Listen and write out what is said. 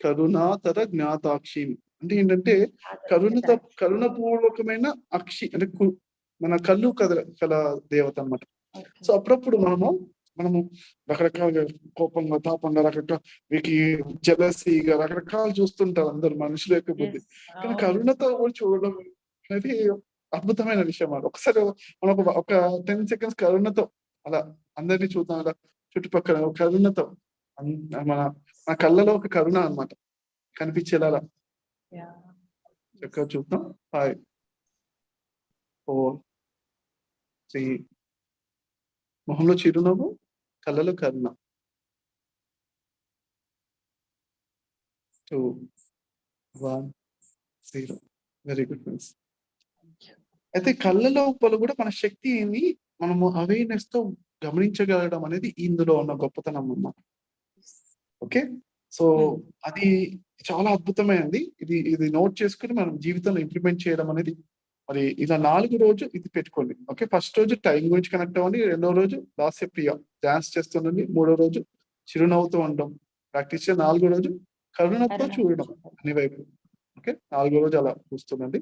కరుణాతర జ్ఞాతాక్షి. అంటే ఏంటంటే కరుణపూర్వకమైన అక్షి అంటే మన కళ్ళు కల దేవత అన్నమాట. సో అప్పుడప్పుడు మనము రకరకాలుగా కోపంగా, తాపంగా, రకరకాల వీటికి జెలసీగా రకరకాలు చూస్తుంటారు అందరు మనుషుల యొక్క బుద్ధి. కానీ కరుణతో కూడా చూడడం అనేది అద్భుతమైన విషయం అన్నమాట. ఒకసారి మనం ఒక 10 seconds కరుణతో అలా అందరినీ చూద్దాం, అలా చుట్టుపక్కల కరుణతో మన కళ్ళలో ఒక కరుణ అన్నమాట కనిపించేలా చక్కగా చూద్దాం. 5 4 3 మొహంలో చిరునవ్వు, కళ్ళలో కరుణ. 2 1 0. Very good friends. అయితే కళ్ళ లోపల కూడా మన శక్తిని మనము అవేర్నెస్ తో గమనించగలగడం అనేది ఇందులో ఉన్న గొప్పతనం అన్నమాట. ఓకే, సో అది చాలా అద్భుతమైనది. ఇది నోట్ చేసుకుని మనం జీవితంలో ఇంప్లిమెంట్ చేయడం అనేది, మరి ఇలా 4 రోజు ఇది పెట్టుకోండి. ఓకే, ఫస్ట్ రోజు టైం గురించి కనెక్ట్ అవ్వండి, 2వ రోజు లాస్య ప్రియ డాన్స్ చేస్తుండండి, 3వ రోజు చిరునవ్వుతో ఉండడం ప్రాక్టీస్ చేసి, 4వ రోజు కరుణతో చూడడం అన్ని వైపు. ఓకే, 4వ రోజు అలా చూస్తుండండి.